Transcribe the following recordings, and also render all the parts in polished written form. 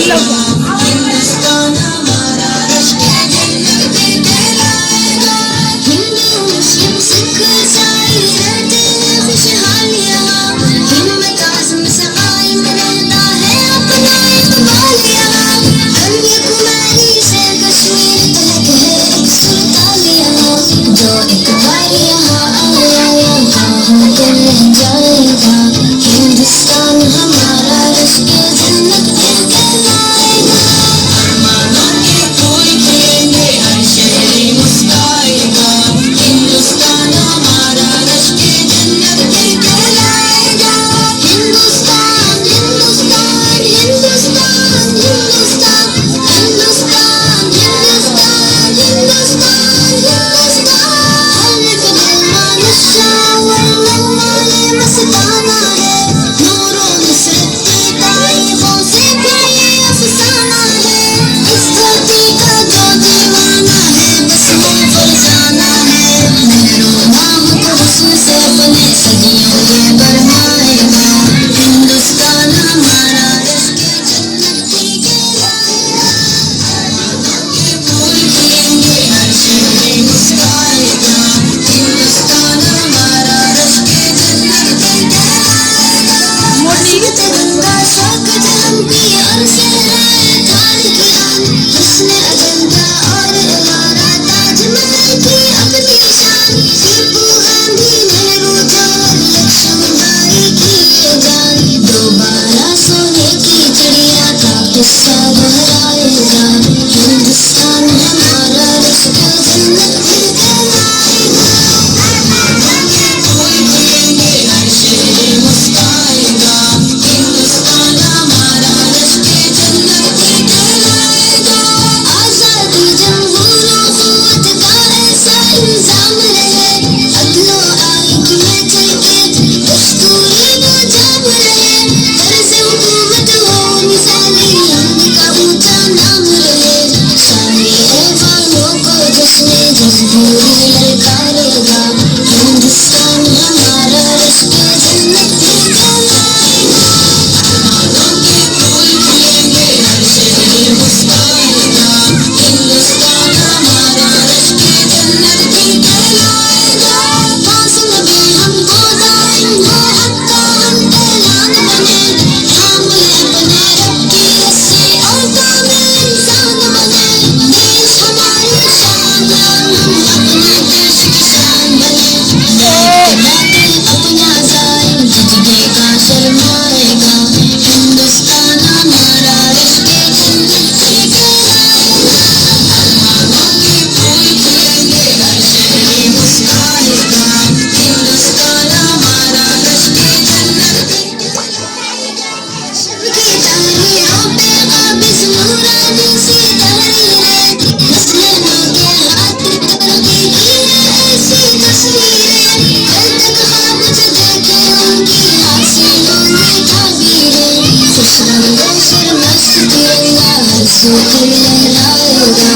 हिंदुस्तान हमारा रश्के जन्नत कहलाएगा। हिंदू मुस्लिम सिख ईसाई रहते हैं खुशहाल यहाँ, हिम्मत आज़म से कायम रहता है अपना इक़बाल यहाँ। कन्याकुमारी से कश्मीर तक है एक सुल्तान यहाँ, जो एक बार यहाँ आया यहाँ तो रह जाएगा। हिंदुस्तान हमारा रश्के जन्नत कहलाएगा। अरमानों के फूल खिलेंगे, हर शहरी मुस्कुराएगा। हिंदुस्तान हमारा रश्के जन्नत कहलाएगा। हिंदुस्तान हिंदुस्तान हिंदुस्तान हिंदुस्तान हिंदुस्तान हिंदुस्तान हिंदुस्तान हिंदुस्तान। हर कदम नशावर नगमाने मस्ताना है, नूरों नुसरत की तारीफों से भरा ये अफसाना है। इस धरती का जो दीवाना है बस वो फरसाना है, मेरा नाम को हुस्न से अपने सदियों ये बढ़ाएगा। हिंदुस्तान हमारा रश्के जन्नत कहलाएगा। अरमानों के फूल खिलेंगे, हर शहरी मुस्कुराएगा। हिंदुस्तान हमारा रश्के जन्नत कहलाएगा। मस्जिद तिरंगा शौक जन्म की और शहराए खान की आन, हुस्न अजंता और इमारत ताजमहल की अपनी शान। टीपू गांधी नेहरू जवाहर लक्ष्मीबाई की ये जान, दोबारा सोने की चिड़िया का किस्सा दोहराएगा। हिंदुस्तान हमारा रश्के जन्नत कहलाएगा। अरमानों के फूल खिलेंगे, हर शहरी मुस्कुराएगा। हिंदुस्तान हमारा रश्के जन्नत कहलाएगा। आजादी जमहूर क़ुव्वत का ऐसा इंजाम रहे, अदलो आइक में चलके दस्तूरी वो जाम रहे। तर्ज़ हुकूमत हो मिसाली, हिंद का ऊंचा नाम रहे। सारे ऐवानों को जिसने जमहूरी ललकारेगा। हिंदुस्तान हमारा रश्के जन्नत कहलाएगा। अरमानों के फूल खिलेंगे, हर शहरी मुस्कुराएगा। हिंदुस्तान हमारा रश्के जन्नत कहलाएगा। कासिम भी हमको दाइम हो, हक्का हम ऐलान बने। थाम ले अपने रब की रस्सी और कामिल इंसान बने। देश हमारी शान, हम अपने देश की शान बने। बातिल अपना जालिम जज्बे का शर्माएगा। हिंदुस्तान हमारा रश्के जन्नत कहलाएगा। अरमानों के फूल खिलेंगे, हर शहरी मुस्कुराएगा। हिंदुस्तान हमारा रश्के जन्नत कहलाएगा। सबकी तहरीरों पे काबिज़ नूरानी सी तहरीरें, नस्लों के हाथ तरक्की की है ऐसी तस्वीरें। कल तक ख्वाब जो देखे उनकी आसियों में ताबीरें। खुश रंगों सरमस्त तिरंगा हर सू पर लहराएगा।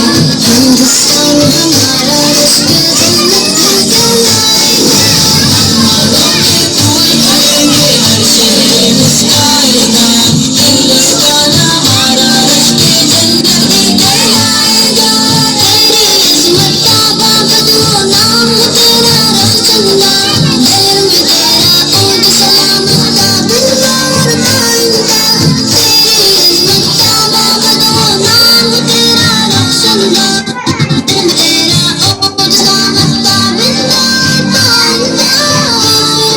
हिंदुस्तान हमारा रश्के जन्नत कहलाएगा। अरमानों के फूल खिलेंगे, हर शहरी मुस्कुराएगा। हिंदुस्तान हमारा रश्के जन्नत कहलाएगा। तेरी इज़्ज़त ताबा बदो नाम तेरा रौशनदा, दिल में तेरा ऊद सलामत ताबिल्ला और ताइंदा। तेरी इज़्ज़त ताबा बदो नाम तेरा रौशनदा, दिल में तेरा ऊद सलामत ताबिल्ला ताइंदा।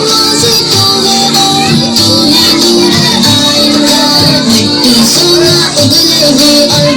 माज़ी तू है और तू है नूर आइंदा, मिट्टी सोना उगलेगी और